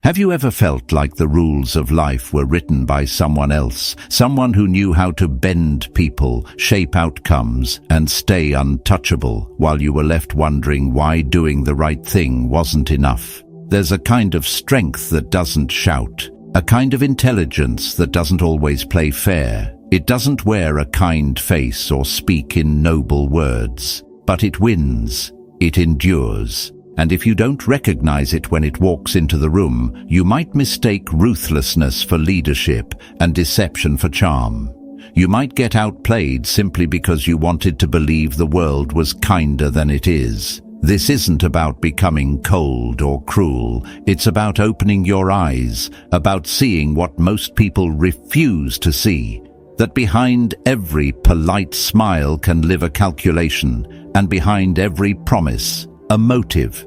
Have you ever felt like the rules of life were written by someone else, someone who knew how to bend people, shape outcomes, and stay untouchable, while you were left wondering why doing the right thing wasn't enough? There's a kind of strength that doesn't shout, a kind of intelligence that doesn't always play fair. It doesn't wear a kind face or speak in noble words, but it wins, it endures. And if you don't recognize it when it walks into the room, you might mistake ruthlessness for leadership and deception for charm. You might get outplayed simply because you wanted to believe the world was kinder than it is. This isn't about becoming cold or cruel. It's about opening your eyes, about seeing what most people refuse to see. That behind every polite smile can live a calculation, and behind every promise, a motive.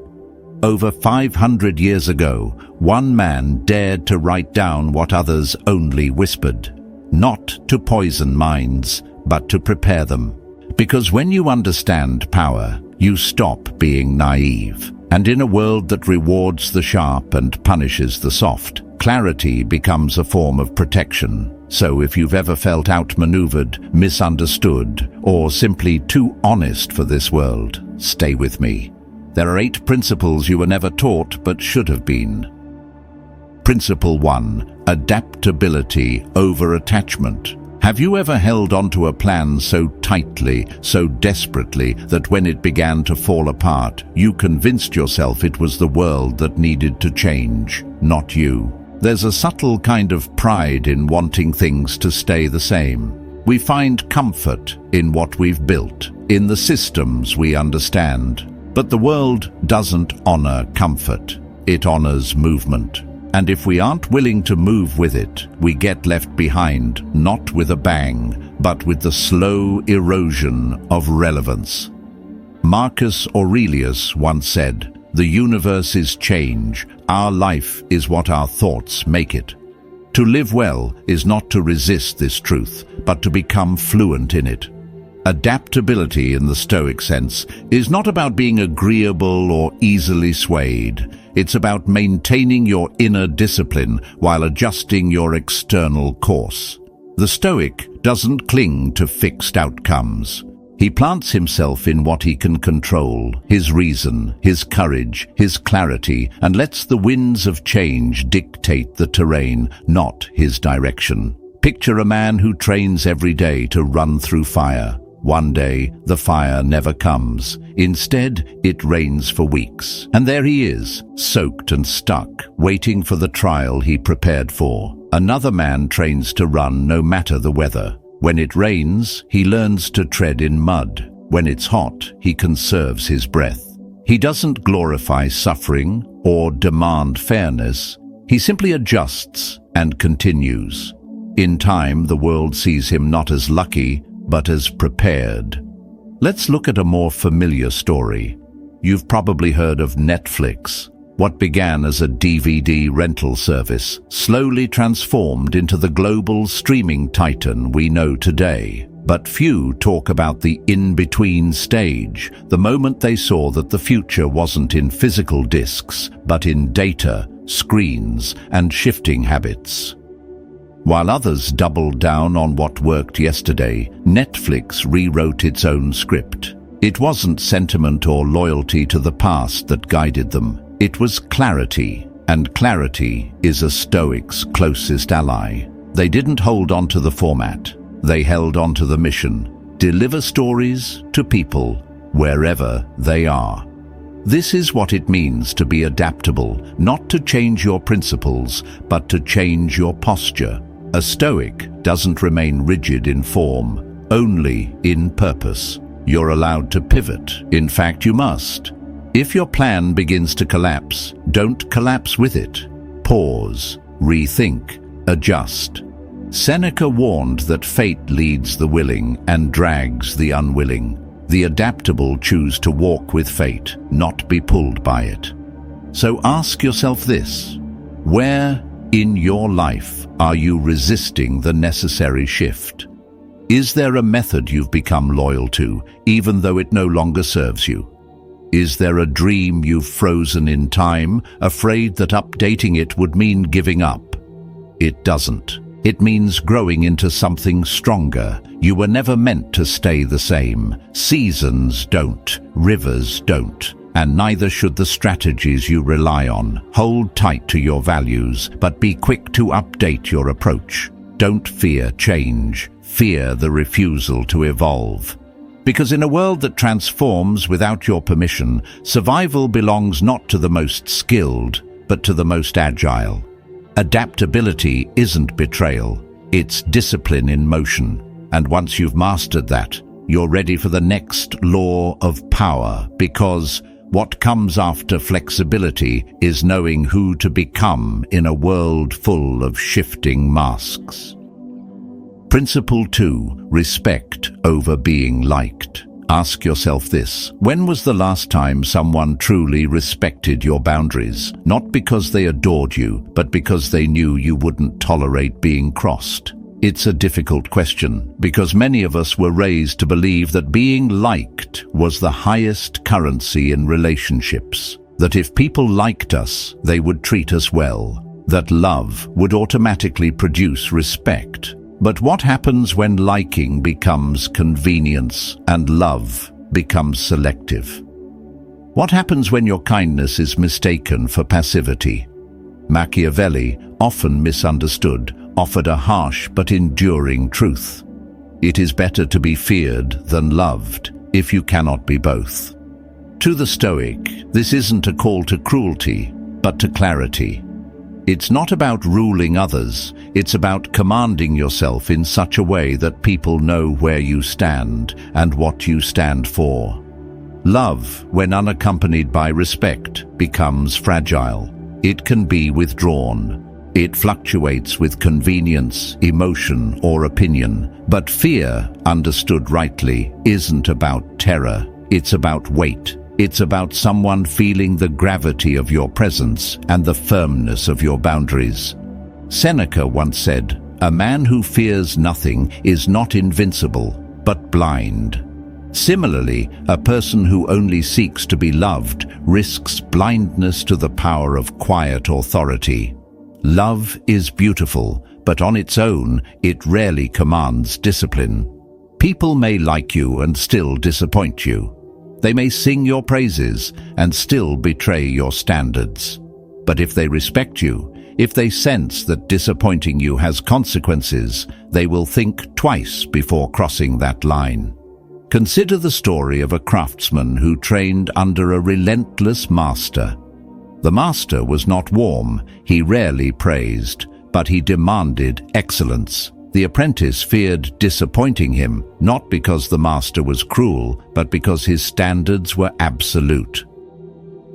Over 500 years ago, one man dared to write down what others only whispered. Not to poison minds, but to prepare them. Because when you understand power, you stop being naive. And in a world that rewards the sharp and punishes the soft, clarity becomes a form of protection. So if you've ever felt outmaneuvered, misunderstood, or simply too honest for this world, stay with me. There are 8 principles you were never taught but should have been. Principle 1. Adaptability over attachment. Have you ever held onto a plan so tightly, so desperately, that when it began to fall apart, you convinced yourself it was the world that needed to change, not you? There's a subtle kind of pride in wanting things to stay the same. We find comfort in what we've built, in the systems we understand. But the world doesn't honor comfort. It honors movement. And if we aren't willing to move with it, we get left behind, not with a bang, but with the slow erosion of relevance. Marcus Aurelius once said, "The universe is change. Our life is what our thoughts make it." To live well is not to resist this truth, but to become fluent in it. Adaptability in the Stoic sense is not about being agreeable or easily swayed. It's about maintaining your inner discipline while adjusting your external course. The Stoic doesn't cling to fixed outcomes. He plants himself in what he can control, his reason, his courage, his clarity, and lets the winds of change dictate the terrain, not his direction. Picture a man who trains every day to run through fire. One day, the fire never comes. Instead, it rains for weeks. And there he is, soaked and stuck, waiting for the trial he prepared for. Another man trains to run no matter the weather. When it rains, he learns to tread in mud. When it's hot, he conserves his breath. He doesn't glorify suffering or demand fairness. He simply adjusts and continues. In time, the world sees him not as lucky, but as prepared. Let's look at a more familiar story. You've probably heard of Netflix. What began as a DVD rental service slowly transformed into the global streaming titan we know today. But few talk about the in-between stage, the moment they saw that the future wasn't in physical discs, but in data, screens, and shifting habits. While others doubled down on what worked yesterday, Netflix rewrote its own script. It wasn't sentiment or loyalty to the past that guided them. It was clarity, and clarity is a Stoic's closest ally. They didn't hold on to the format. They held on to the mission. Deliver stories to people wherever they are. This is what it means to be adaptable, not to change your principles, but to change your posture. A Stoic doesn't remain rigid in form, only in purpose. You're allowed to pivot. In fact, you must. If your plan begins to collapse, don't collapse with it. Pause, rethink, adjust. Seneca warned that fate leads the willing and drags the unwilling. The adaptable choose to walk with fate, not be pulled by it. So ask yourself this: where in your life are you resisting the necessary shift? Is there a method you've become loyal to, even though it no longer serves you? Is there a dream you've frozen in time, afraid that updating it would mean giving up? It doesn't. It means growing into something stronger. You were never meant to stay the same. Seasons don't, rivers don't, and neither should the strategies you rely on. Hold tight to your values, but be quick to update your approach. Don't fear change. Fear the refusal to evolve. Because in a world that transforms without your permission, survival belongs not to the most skilled, but to the most agile. Adaptability isn't betrayal, it's discipline in motion. And once you've mastered that, you're ready for the next law of power, because what comes after flexibility is knowing who to become in a world full of shifting masks. Principle 2. Respect over being liked. Ask yourself this: when was the last time someone truly respected your boundaries? Not because they adored you, but because they knew you wouldn't tolerate being crossed. It's a difficult question, because many of us were raised to believe that being liked was the highest currency in relationships. That if people liked us, they would treat us well. That love would automatically produce respect. But what happens when liking becomes convenience and love becomes selective? What happens when your kindness is mistaken for passivity? Machiavelli, often misunderstood, offered a harsh but enduring truth. It is better to be feared than loved, if you cannot be both. To the Stoic, this isn't a call to cruelty, but to clarity. It's not about ruling others, it's about commanding yourself in such a way that people know where you stand and what you stand for. Love, when unaccompanied by respect, becomes fragile. It can be withdrawn. It fluctuates with convenience, emotion, or opinion. But fear, understood rightly, isn't about terror. It's about weight. It's about someone feeling the gravity of your presence and the firmness of your boundaries. Seneca once said, "A man who fears nothing is not invincible, but blind." Similarly, a person who only seeks to be loved risks blindness to the power of quiet authority. Love is beautiful, but on its own, it rarely commands discipline. People may like you and still disappoint you. They may sing your praises and still betray your standards. But if they respect you, if they sense that disappointing you has consequences, they will think twice before crossing that line. Consider the story of a craftsman who trained under a relentless master. The master was not warm, he rarely praised, but he demanded excellence. The apprentice feared disappointing him, not because the master was cruel, but because his standards were absolute.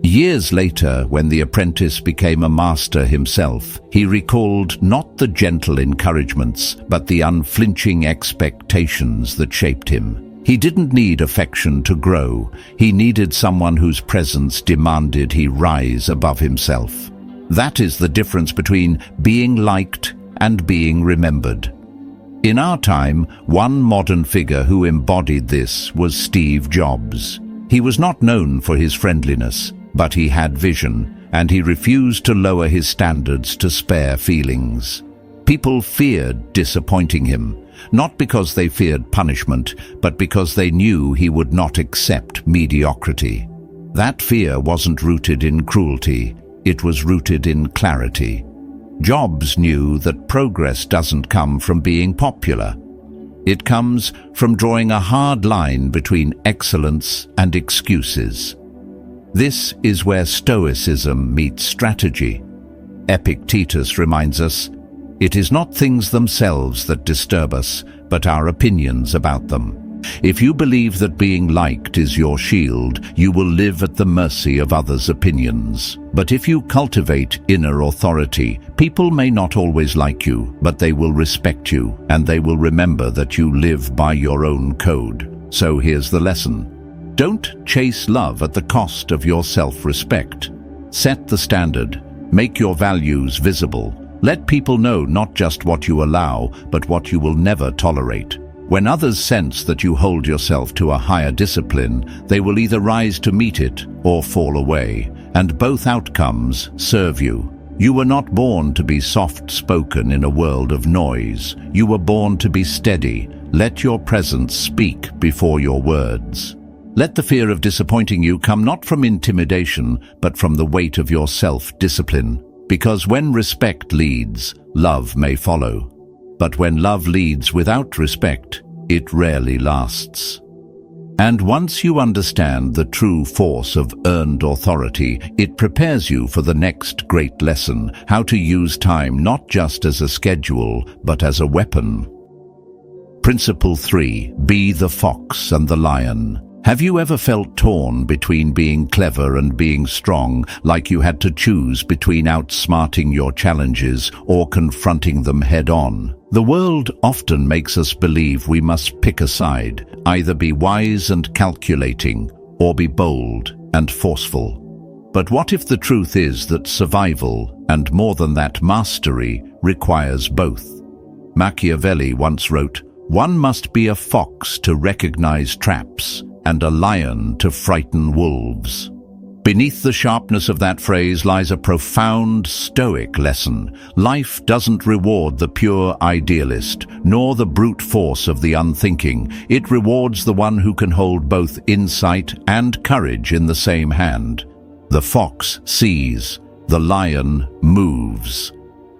Years later, when the apprentice became a master himself, he recalled not the gentle encouragements, but the unflinching expectations that shaped him. He didn't need affection to grow. He needed someone whose presence demanded he rise above himself. That is the difference between being liked and being remembered. In our time, one modern figure who embodied this was Steve Jobs. He was not known for his friendliness, but he had vision, and he refused to lower his standards to spare feelings. People feared disappointing him, not because they feared punishment, but because they knew he would not accept mediocrity. That fear wasn't rooted in cruelty, it was rooted in clarity. Jobs knew that progress doesn't come from being popular. It comes from drawing a hard line between excellence and excuses. This is where Stoicism meets strategy. Epictetus reminds us, "It is not things themselves that disturb us, but our opinions about them." If you believe that being liked is your shield, you will live at the mercy of others' opinions. But if you cultivate inner authority, people may not always like you, but they will respect you, and they will remember that you live by your own code. So here's the lesson. Don't chase love at the cost of your self-respect. Set the standard. Make your values visible. Let people know not just what you allow, but what you will never tolerate. When others sense that you hold yourself to a higher discipline, they will either rise to meet it or fall away, and both outcomes serve you. You were not born to be soft-spoken in a world of noise. You were born to be steady. Let your presence speak before your words. Let the fear of disappointing you come not from intimidation, but from the weight of your self-discipline. Because when respect leads, love may follow. But when love leads without respect, it rarely lasts. And once you understand the true force of earned authority, it prepares you for the next great lesson, how to use time not just as a schedule, but as a weapon. Principle 3. Be the fox and the lion. Have you ever felt torn between being clever and being strong, like you had to choose between outsmarting your challenges or confronting them head-on? The world often makes us believe we must pick a side, either be wise and calculating, or be bold and forceful. But what if the truth is that survival, and more than that mastery, requires both? Machiavelli once wrote, "One must be a fox to recognize traps, and a lion to frighten wolves." Beneath the sharpness of that phrase lies a profound Stoic lesson. Life doesn't reward the pure idealist, nor the brute force of the unthinking. It rewards the one who can hold both insight and courage in the same hand. The fox sees, the lion moves,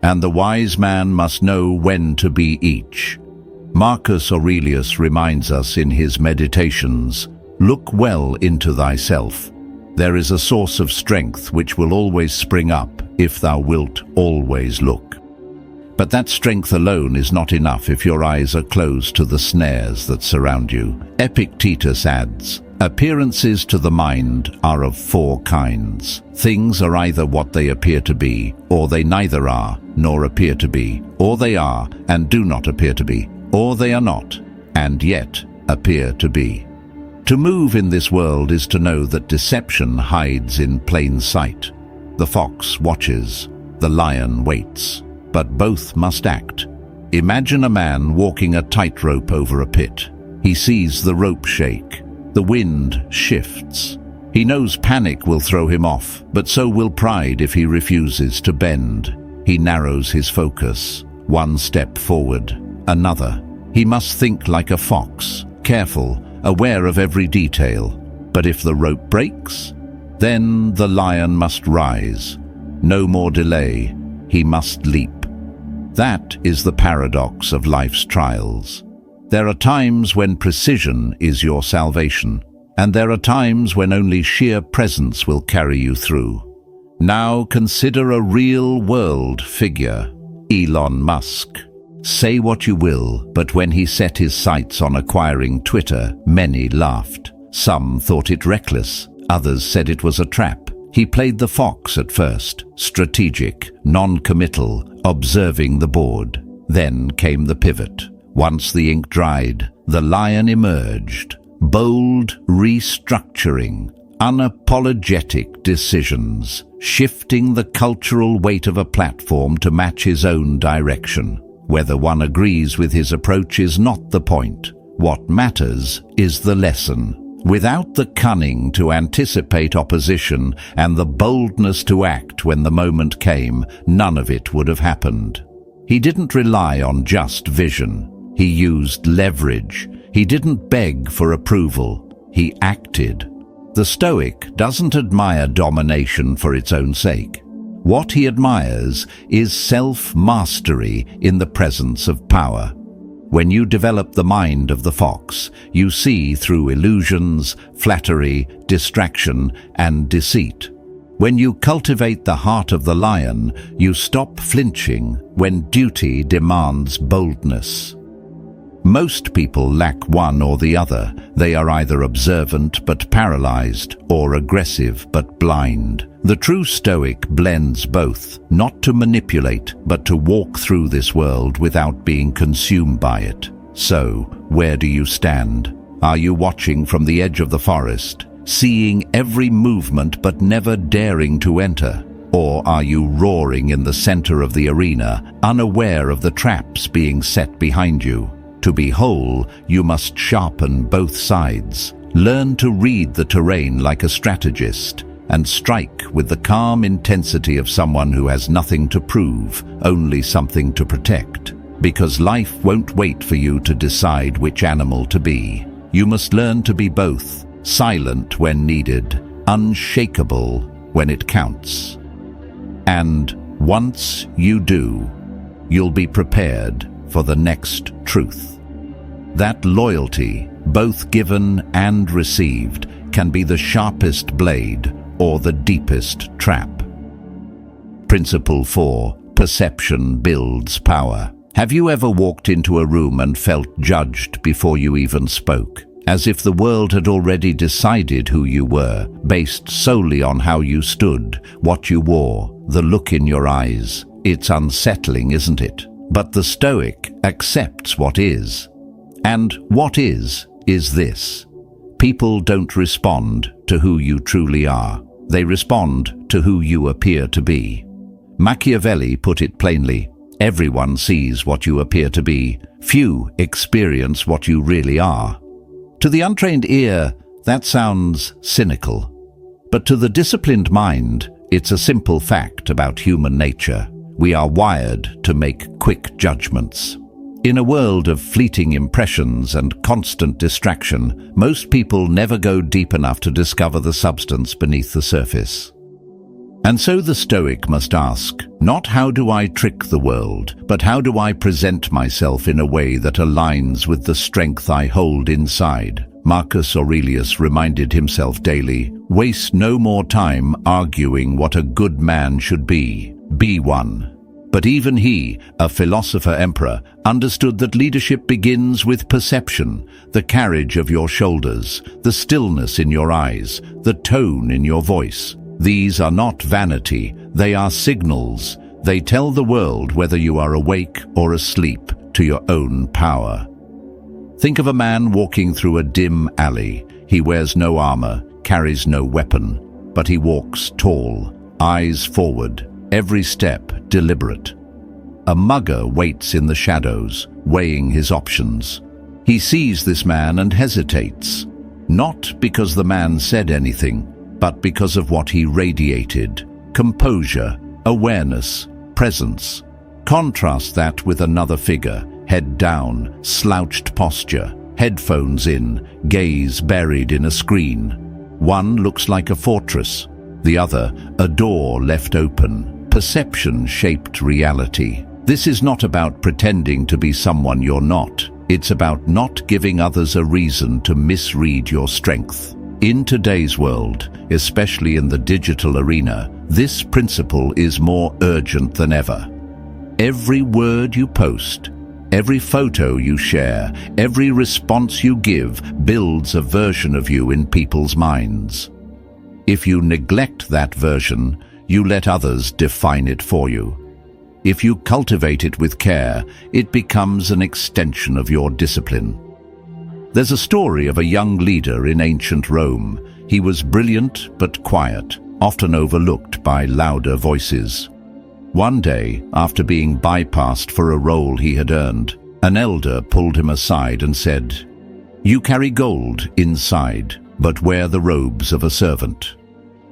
and the wise man must know when to be each. Marcus Aurelius reminds us in his Meditations, "Look well into thyself. There is a source of strength which will always spring up if thou wilt always look." But that strength alone is not enough if your eyes are closed to the snares that surround you. Epictetus adds, "Appearances to the mind are of 4 kinds. Things are either what they appear to be, or they neither are, nor appear to be, or they are, and do not appear to be, or they are not, and yet appear to be." To move in this world is to know that deception hides in plain sight. The fox watches, the lion waits, but both must act. Imagine a man walking a tightrope over a pit. He sees the rope shake. The wind shifts. He knows panic will throw him off, but so will pride if he refuses to bend. He narrows his focus. One step forward, another. He must think like a fox, careful, aware of every detail. But if the rope breaks, then the lion must rise. No more delay. He must leap. That is the paradox of life's trials. There are times when precision is your salvation, and there are times when only sheer presence will carry you through. Now consider a real-world figure, Elon Musk. Say what you will, but when he set his sights on acquiring Twitter, many laughed. Some thought it reckless, others said it was a trap. He played the fox at first, strategic, non-committal, observing the board. Then came the pivot. Once the ink dried, the lion emerged. Bold restructuring, unapologetic decisions, shifting the cultural weight of a platform to match his own direction. Whether one agrees with his approach is not the point. What matters is the lesson. Without the cunning to anticipate opposition and the boldness to act when the moment came, none of it would have happened. He didn't rely on just vision. He used leverage. He didn't beg for approval. He acted. The Stoic doesn't admire domination for its own sake. What he admires is self-mastery in the presence of power. When you develop the mind of the fox, you see through illusions, flattery, distraction, and deceit. When you cultivate the heart of the lion, you stop flinching when duty demands boldness. Most people lack one or the other. They are either observant but paralyzed, or aggressive but blind. The true Stoic blends both, not to manipulate, but to walk through this world without being consumed by it. So, where do you stand? Are you watching from the edge of the forest, seeing every movement but never daring to enter? Or are you roaring in the center of the arena, unaware of the traps being set behind you? To be whole, you must sharpen both sides. Learn to read the terrain like a strategist and strike with the calm intensity of someone who has nothing to prove, only something to protect. Because life won't wait for you to decide which animal to be. You must learn to be both, silent when needed, unshakable when it counts. And once you do, you'll be prepared for the next truth. That loyalty, both given and received, can be the sharpest blade or the deepest trap. Principle 4. Perception builds power. Have you ever walked into a room and felt judged before you even spoke? As if the world had already decided who you were, based solely on how you stood, what you wore, the look in your eyes. It's unsettling, isn't it? But the Stoic accepts what is. And what is this. People don't respond to who you truly are. They respond to who you appear to be. Machiavelli put it plainly, everyone sees what you appear to be. Few experience what you really are. To the untrained ear, that sounds cynical. But to the disciplined mind, it's a simple fact about human nature. We are wired to make quick judgments. In a world of fleeting impressions and constant distraction, most people never go deep enough to discover the substance beneath the surface. And so the Stoic must ask, not how do I trick the world, but how do I present myself in a way that aligns with the strength I hold inside? Marcus Aurelius reminded himself daily, waste no more time arguing what a good man should be. Be one. But even he, a philosopher emperor, understood that leadership begins with perception, the carriage of your shoulders, the stillness in your eyes, the tone in your voice. These are not vanity, they are signals. They tell the world whether you are awake or asleep to your own power. Think of a man walking through a dim alley. He wears no armor, carries no weapon, but he walks tall, eyes forward, every step deliberate. A mugger waits in the shadows, weighing his options. He sees this man and hesitates, not because the man said anything, but because of what he radiated: composure, awareness, presence. Contrast that with another figure, head down, slouched posture, headphones in, gaze buried in a screen. One looks like a fortress, the other a door left open. Perception shaped reality. This is not about pretending to be someone you're not. It's about not giving others a reason to misread your strength. In today's world, especially in the digital arena, this principle is more urgent than ever. Every word you post, every photo you share, every response you give builds a version of you in people's minds. If you neglect that version, you let others define it for you. If you cultivate it with care, it becomes an extension of your discipline. There's a story of a young leader in ancient Rome. He was brilliant but quiet, often overlooked by louder voices. One day, after being bypassed for a role he had earned, an elder pulled him aside and said, "You carry gold inside, but wear the robes of a servant.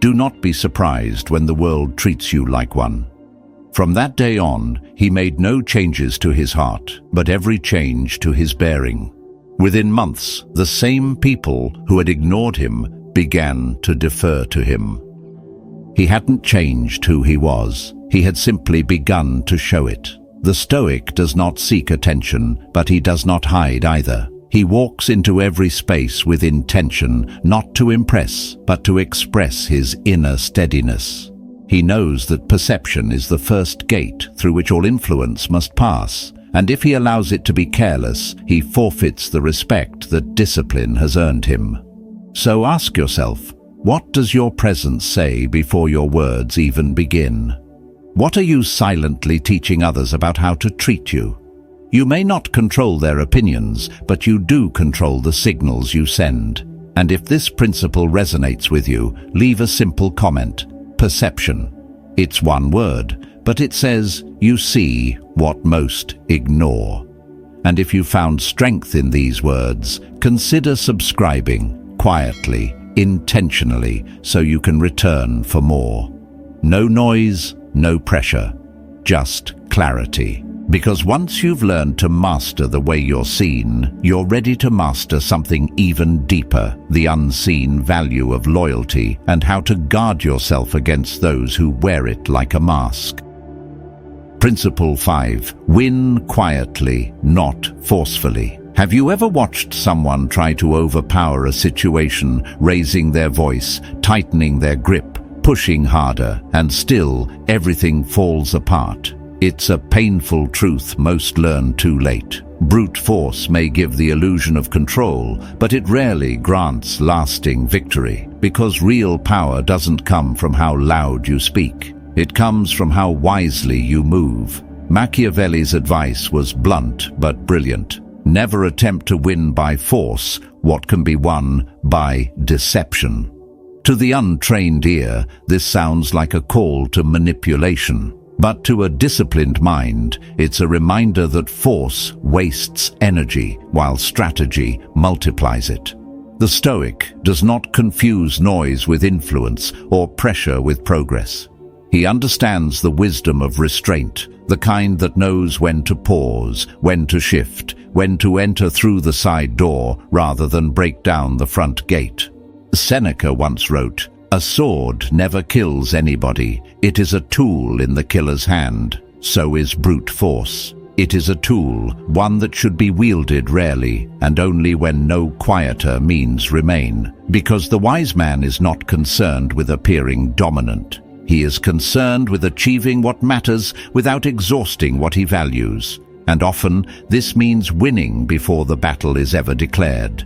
Do not be surprised when the world treats you like one." From that day on, he made no changes to his heart, but every change to his bearing. Within months, the same people who had ignored him began to defer to him. He hadn't changed who he was. He had simply begun to show it. The Stoic does not seek attention, but he does not hide either. He walks into every space with intention, not to impress, but to express his inner steadiness. He knows that perception is the first gate through which all influence must pass, and if he allows it to be careless, he forfeits the respect that discipline has earned him. So ask yourself, what does your presence say before your words even begin? What are you silently teaching others about how to treat you? You may not control their opinions, but you do control the signals you send. And if this principle resonates with you, leave a simple comment. Perception. It's one word, but it says you see what most ignore. And if you found strength in these words, consider subscribing quietly, intentionally, so you can return for more. No noise, no pressure, just clarity. Because once you've learned to master the way you're seen, you're ready to master something even deeper, the unseen value of loyalty and how to guard yourself against those who wear it like a mask. Principle 5. Win quietly, not forcefully. Have you ever watched someone try to overpower a situation, raising their voice, tightening their grip, pushing harder, and still everything falls apart? It's a painful truth most learn too late. Brute force may give the illusion of control, but it rarely grants lasting victory, because real power doesn't come from how loud you speak. It comes from how wisely you move. Machiavelli's advice was blunt but brilliant. Never attempt to win by force what can be won by deception. To the untrained ear, this sounds like a call to manipulation. But to a disciplined mind, it's a reminder that force wastes energy, while strategy multiplies it. The Stoic does not confuse noise with influence or pressure with progress. He understands the wisdom of restraint, the kind that knows when to pause, when to shift, when to enter through the side door rather than break down the front gate. Seneca once wrote, "A sword never kills anybody. It is a tool in the killer's hand. So is brute force. It is a tool, one that should be wielded rarely, and only when no quieter means remain. Because the wise man is not concerned with appearing dominant. He is concerned with achieving what matters without exhausting what he values. And often this means winning before the battle is ever declared."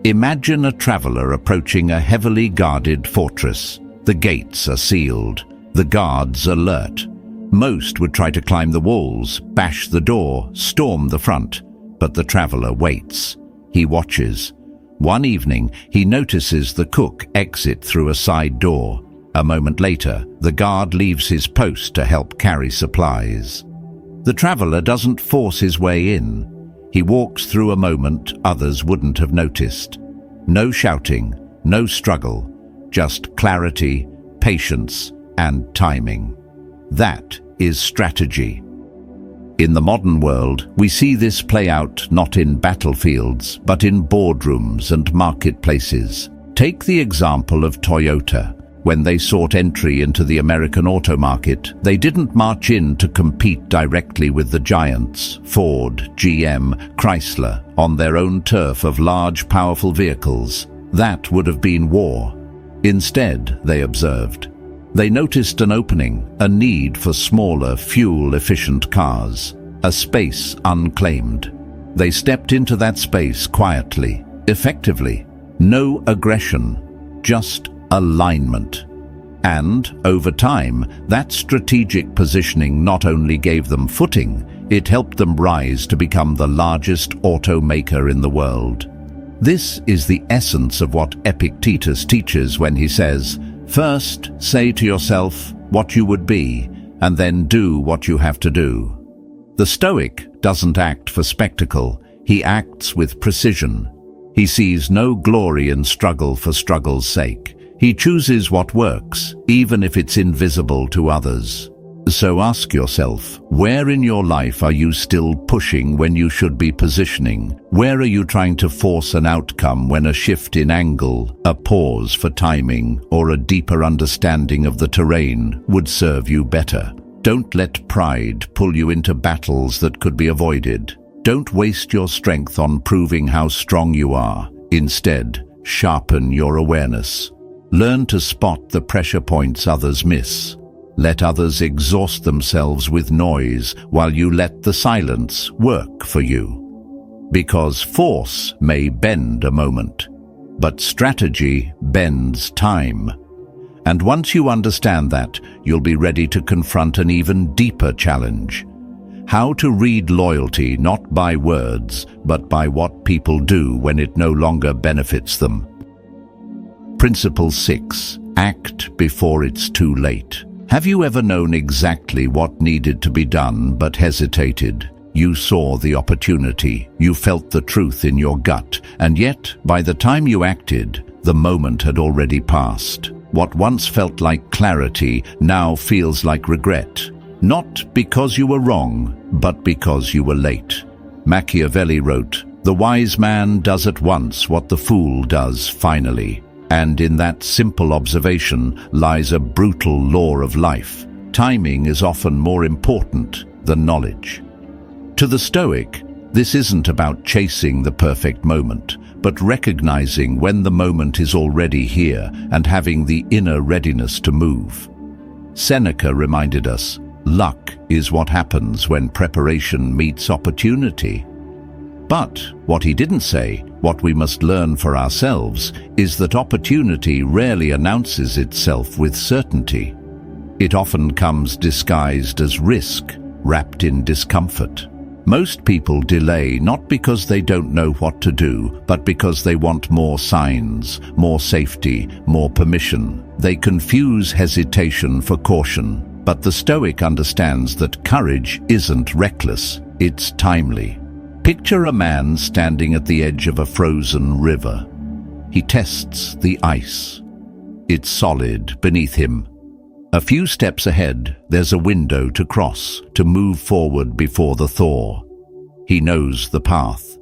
Imagine a traveler approaching a heavily guarded fortress. The gates are sealed, the guards alert. Most would try to climb the walls, bash the door, storm the front, but the traveler waits. He watches. One evening, he notices the cook exit through a side door. A moment later, the guard leaves his post to help carry supplies. The traveler doesn't force his way in. He walks through a moment others wouldn't have noticed. No shouting, no struggle, just clarity, patience, and timing. That is strategy. In the modern world, we see this play out not in battlefields, but in boardrooms and marketplaces. Take the example of Toyota. When they sought entry into the American auto market, they didn't march in to compete directly with the giants, Ford, GM, Chrysler, on their own turf of large, powerful vehicles. That would have been war. Instead, they observed. They noticed an opening, a need for smaller, fuel-efficient cars, a space unclaimed. They stepped into that space quietly, effectively. No aggression, just alignment. And, over time, that strategic positioning not only gave them footing, it helped them rise to become the largest automaker in the world. This is the essence of what Epictetus teaches when he says, "First, say to yourself what you would be, and then do what you have to do." The Stoic doesn't act for spectacle, he acts with precision. He sees no glory in struggle for struggle's sake. He chooses what works, even if it's invisible to others. So ask yourself, where in your life are you still pushing when you should be positioning? Where are you trying to force an outcome when a shift in angle, a pause for timing, or a deeper understanding of the terrain would serve you better? Don't let pride pull you into battles that could be avoided. Don't waste your strength on proving how strong you are. Instead, sharpen your awareness. Learn to spot the pressure points others miss. Let others exhaust themselves with noise while you let the silence work for you. Because force may bend a moment, but strategy bends time. And once you understand that, you'll be ready to confront an even deeper challenge. How to read loyalty not by words, but by what people do when it no longer benefits them. Principle 6. Act before it's too late. Have you ever known exactly what needed to be done but hesitated? You saw the opportunity, you felt the truth in your gut, and yet, by the time you acted, the moment had already passed. What once felt like clarity now feels like regret. Not because you were wrong, but because you were late. Machiavelli wrote, "The wise man does at once what the fool does finally." And in that simple observation lies a brutal law of life. Timing is often more important than knowledge. To the Stoic, this isn't about chasing the perfect moment, but recognizing when the moment is already here and having the inner readiness to move. Seneca reminded us, luck is what happens when preparation meets opportunity. But what he didn't say, what we must learn for ourselves, is that opportunity rarely announces itself with certainty. It often comes disguised as risk, wrapped in discomfort. Most people delay not because they don't know what to do, but because they want more signs, more safety, more permission. They confuse hesitation for caution. But the Stoic understands that courage isn't reckless, it's timely. Picture a man standing at the edge of a frozen river. He tests the ice. It's solid beneath him. A few steps ahead, there's a window to cross, to move forward before the thaw. He knows the path,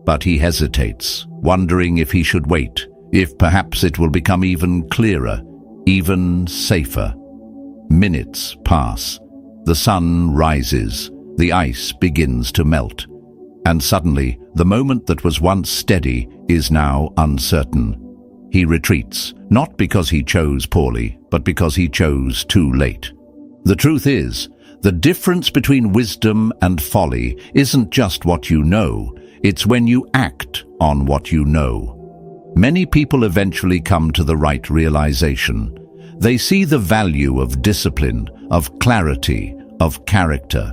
but he hesitates, wondering if he should wait, if perhaps it will become even clearer, even safer. Minutes pass. The sun rises. The ice begins to melt. And suddenly, the moment that was once steady is now uncertain. He retreats, not because he chose poorly, but because he chose too late. The truth is, the difference between wisdom and folly isn't just what you know, it's when you act on what you know. Many people eventually come to the right realization. They see the value of discipline, of clarity, of character.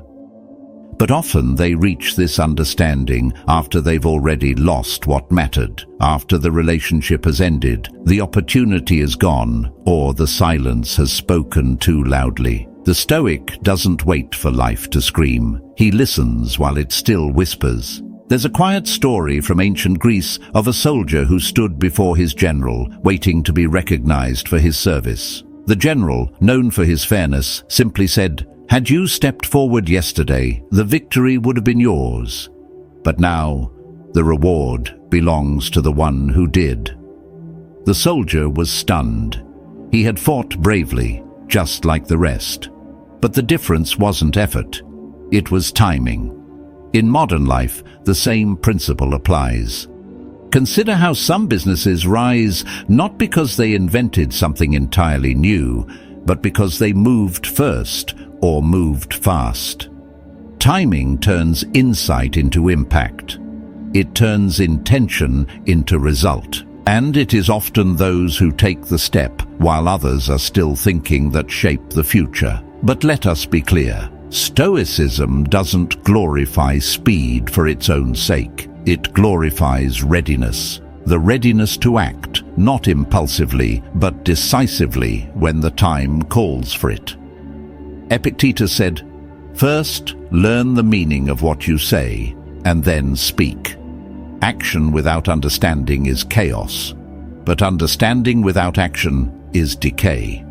But often they reach this understanding after they've already lost what mattered, after the relationship has ended, the opportunity is gone, or the silence has spoken too loudly. The Stoic doesn't wait for life to scream. He listens while it still whispers. There's a quiet story from ancient Greece of a soldier who stood before his general, waiting to be recognized for his service. The general, known for his fairness, simply said, "Had you stepped forward yesterday, the victory would have been yours. But now, the reward belongs to the one who did." The soldier was stunned. He had fought bravely, just like the rest. But the difference wasn't effort. It was timing. In modern life, the same principle applies. Consider how some businesses rise not because they invented something entirely new, but because they moved first or moved fast. Timing turns insight into impact. It turns intention into result. And it is often those who take the step while others are still thinking that shape the future. But let us be clear. Stoicism doesn't glorify speed for its own sake. It glorifies readiness. The readiness to act, not impulsively, but decisively when the time calls for it. Epictetus said, "First, learn the meaning of what you say, and then speak. Action without understanding is chaos, but understanding without action is decay."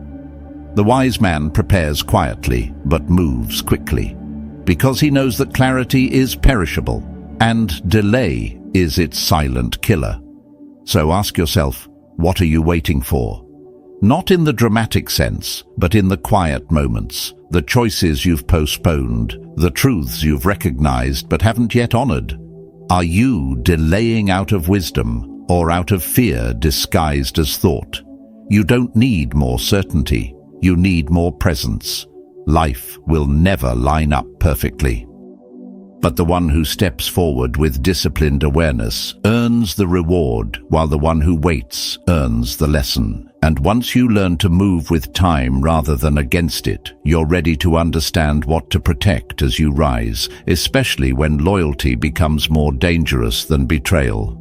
The wise man prepares quietly, but moves quickly, because he knows that clarity is perishable, and delay is its silent killer. So ask yourself, what are you waiting for? Not in the dramatic sense, but in the quiet moments, the choices you've postponed, the truths you've recognized but haven't yet honored. Are you delaying out of wisdom or out of fear disguised as thought? You don't need more certainty. You need more presence. Life will never line up perfectly. But the one who steps forward with disciplined awareness earns the reward, while the one who waits earns the lesson. And once you learn to move with time rather than against it, you're ready to understand what to protect as you rise, especially when loyalty becomes more dangerous than betrayal.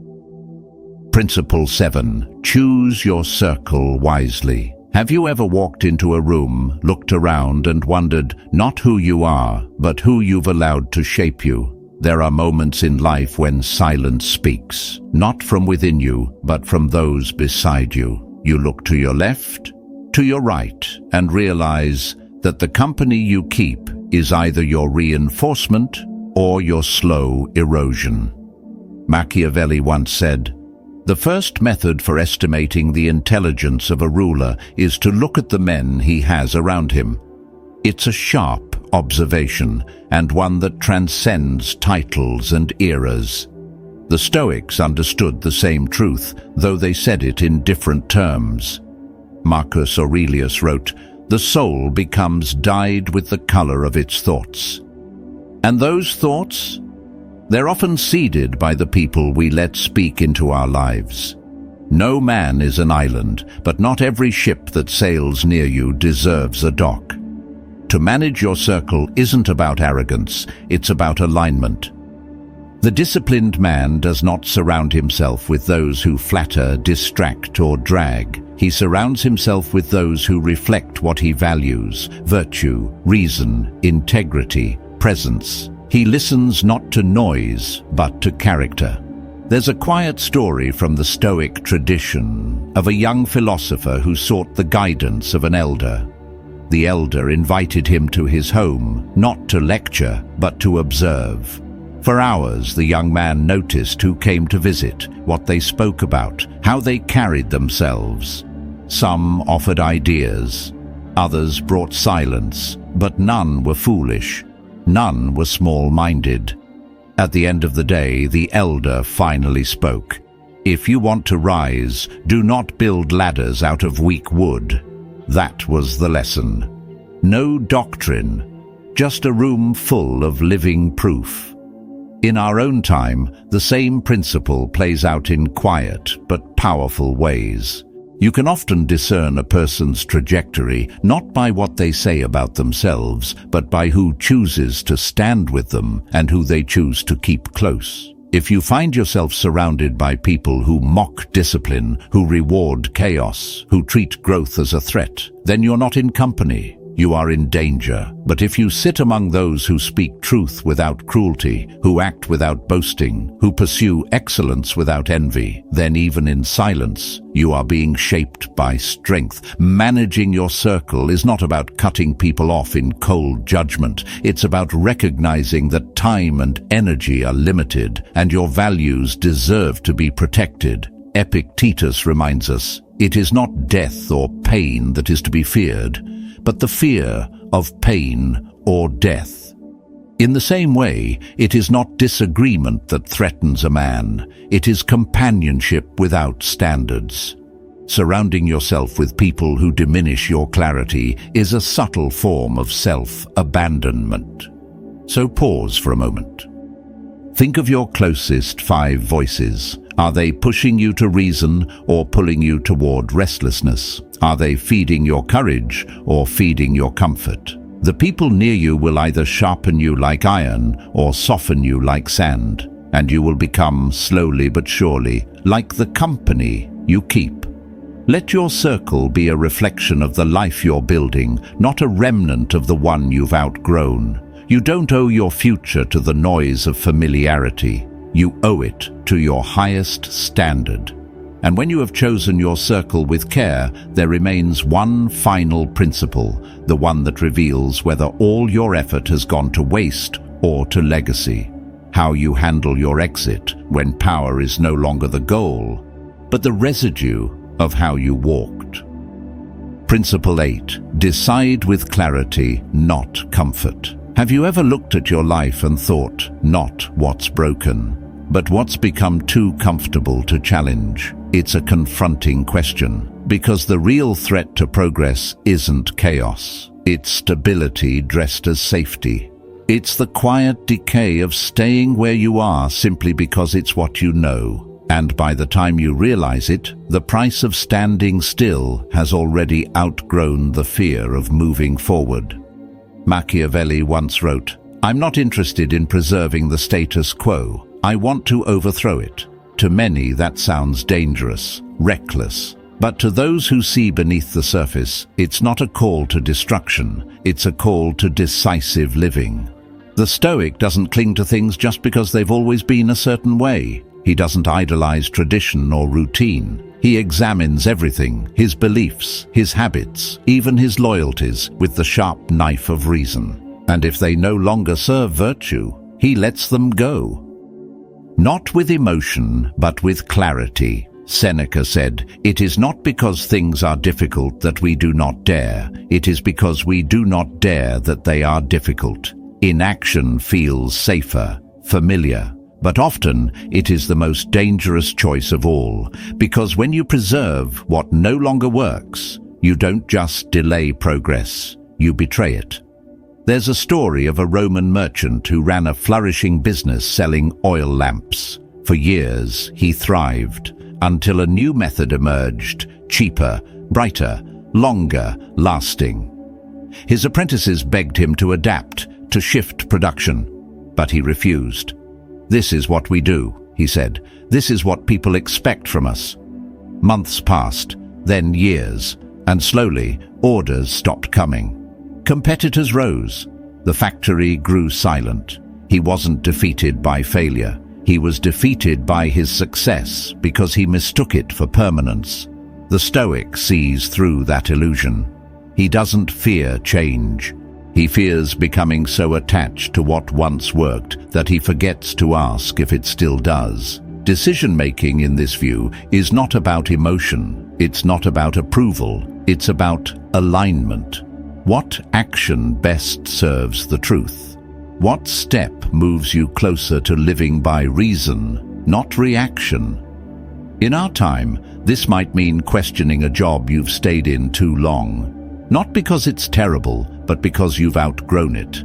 Principle 7. Choose your circle wisely. Have you ever walked into a room, looked around and wondered not who you are, but who you've allowed to shape you? There are moments in life when silence speaks, not from within you, but from those beside you. You look to your left, to your right, and realize that the company you keep is either your reinforcement or your slow erosion. Machiavelli once said, "The first method for estimating the intelligence of a ruler is to look at the men he has around him." It's a sharp observation, and one that transcends titles and eras. The Stoics understood the same truth, though they said it in different terms. Marcus Aurelius wrote, "The soul becomes dyed with the color of its thoughts." And those thoughts? They're often seeded by the people we let speak into our lives. No man is an island, but not every ship that sails near you deserves a dock. To manage your circle isn't about arrogance, it's about alignment. The disciplined man does not surround himself with those who flatter, distract, or drag. He surrounds himself with those who reflect what he values: virtue, reason, integrity, presence. He listens not to noise, but to character. There's a quiet story from the Stoic tradition of a young philosopher who sought the guidance of an elder. The elder invited him to his home, not to lecture, but to observe. For hours, the young man noticed who came to visit, what they spoke about, how they carried themselves. Some offered ideas, others brought silence, but none were foolish. None were small-minded. At the end of the day, the elder finally spoke. "If you want to rise, do not build ladders out of weak wood." That was the lesson. No doctrine, just a room full of living proof. In our own time, the same principle plays out in quiet but powerful ways. You can often discern a person's trajectory not by what they say about themselves, but by who chooses to stand with them and who they choose to keep close. If you find yourself surrounded by people who mock discipline, who reward chaos, who treat growth as a threat, then you're not in company. You are in danger. But if you sit among those who speak truth without cruelty, who act without boasting, who pursue excellence without envy, then even in silence, you are being shaped by strength. Managing your circle is not about cutting people off in cold judgment. It's about recognizing that time and energy are limited, and your values deserve to be protected. Epictetus reminds us, it is not death or pain that is to be feared, but the fear of pain or death. In the same way, it is not disagreement that threatens a man, it is companionship without standards. Surrounding yourself with people who diminish your clarity is a subtle form of self-abandonment. So pause for a moment. Think of your closest 5 voices. Are they pushing you to reason or pulling you toward restlessness? Are they feeding your courage or feeding your comfort? The people near you will either sharpen you like iron or soften you like sand, and you will become, slowly but surely, like the company you keep. Let your circle be a reflection of the life you're building, not a remnant of the one you've outgrown. You don't owe your future to the noise of familiarity. You owe it to your highest standard. And when you have chosen your circle with care, there remains one final principle, the one that reveals whether all your effort has gone to waste or to legacy. How you handle your exit when power is no longer the goal, but the residue of how you walked. Principle 8. Decide with clarity, not comfort. Have you ever looked at your life and thought, not what's broken, but what's become too comfortable to challenge? It's a confronting question, because the real threat to progress isn't chaos. It's stability dressed as safety. It's the quiet decay of staying where you are simply because it's what you know. And by the time you realize it, the price of standing still has already outgrown the fear of moving forward. Machiavelli once wrote, "I'm not interested in preserving the status quo. I want to overthrow it." To many, that sounds dangerous, reckless, But to those who see beneath the surface, it's not a call to destruction, it's a call to decisive living. The Stoic doesn't cling to things just because they've always been a certain way. He doesn't idolize tradition or routine. He examines everything, his beliefs, his habits, even his loyalties, with the sharp knife of reason. And if they no longer serve virtue, he lets them go. Not with emotion, but with clarity. Seneca said, "It is not because things are difficult that we do not dare. It is because we do not dare that they are difficult." Inaction feels safer, familiar, but often it is the most dangerous choice of all, because when you preserve what no longer works, you don't just delay progress, you betray it. There's a story of a Roman merchant who ran a flourishing business selling oil lamps. For years, he thrived, until a new method emerged, cheaper, brighter, longer lasting. His apprentices begged him to adapt, to shift production, but he refused. "This is what we do," he said. "This is what people expect from us." Months passed, then years, and slowly orders stopped coming. Competitors rose. The factory grew silent. He wasn't defeated by failure. He was defeated by his success because he mistook it for permanence. The Stoic sees through that illusion. He doesn't fear change. He fears becoming so attached to what once worked that he forgets to ask if it still does. Decision-making in this view is not about emotion, it's not about approval, it's about alignment. What action best serves the truth? What step moves you closer to living by reason, not reaction? In our time, this might mean questioning a job you've stayed in too long. Not because it's terrible, but because you've outgrown it.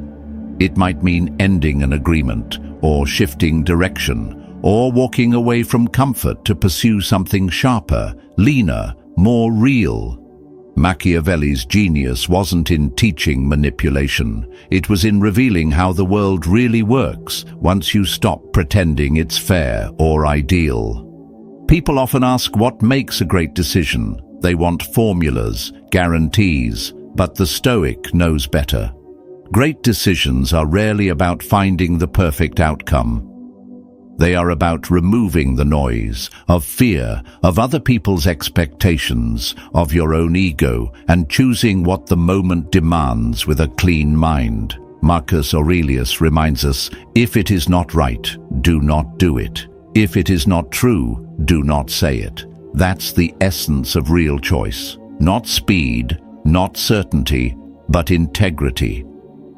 It might mean ending an agreement, or shifting direction, or walking away from comfort to pursue something sharper, leaner, more real. Machiavelli's genius wasn't in teaching manipulation. It was in revealing how the world really works once you stop pretending it's fair or ideal. People often ask what makes a great decision. They want formulas, guarantees, but the Stoic knows better. Great decisions are rarely about finding the perfect outcome. They are about removing the noise of fear, of other people's expectations, of your own ego, and choosing what the moment demands with a clean mind. Marcus Aurelius reminds us, "If it is not right, do not do it. If it is not true, do not say it." That's the essence of real choice. Not speed, not certainty, but integrity.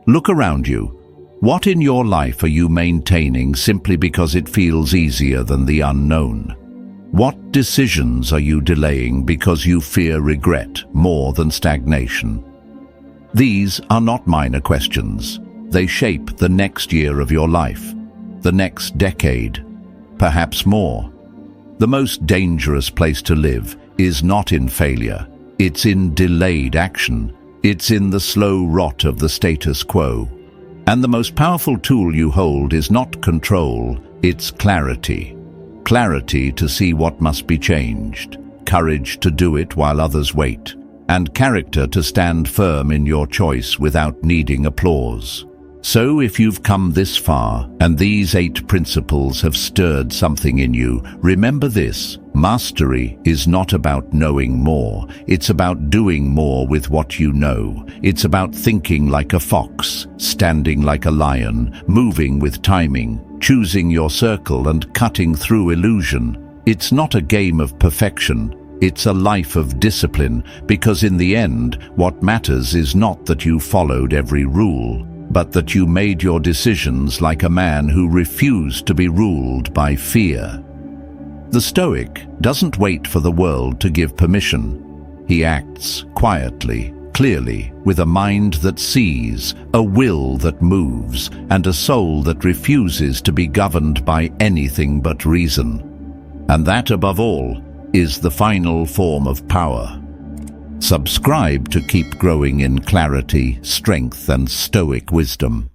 Look around you. What in your life are you maintaining simply because it feels easier than the unknown? What decisions are you delaying because you fear regret more than stagnation? These are not minor questions. They shape the next year of your life, the next decade, perhaps more. The most dangerous place to live is not in failure. It's in delayed action. It's in the slow rot of the status quo. And the most powerful tool you hold is not control, it's clarity. Clarity to see what must be changed, courage to do it while others wait, and character to stand firm in your choice without needing applause. So if you've come this far, and these 8 principles have stirred something in you, remember this: mastery is not about knowing more, it's about doing more with what you know. It's about thinking like a fox, standing like a lion, moving with timing, choosing your circle and cutting through illusion. It's not a game of perfection, it's a life of discipline, because in the end, what matters is not that you followed every rule, but that you made your decisions like a man who refused to be ruled by fear. The Stoic doesn't wait for the world to give permission. He acts quietly, clearly, with a mind that sees, a will that moves, and a soul that refuses to be governed by anything but reason. And that, above all, is the final form of power. Subscribe to keep growing in clarity, strength, and Stoic wisdom.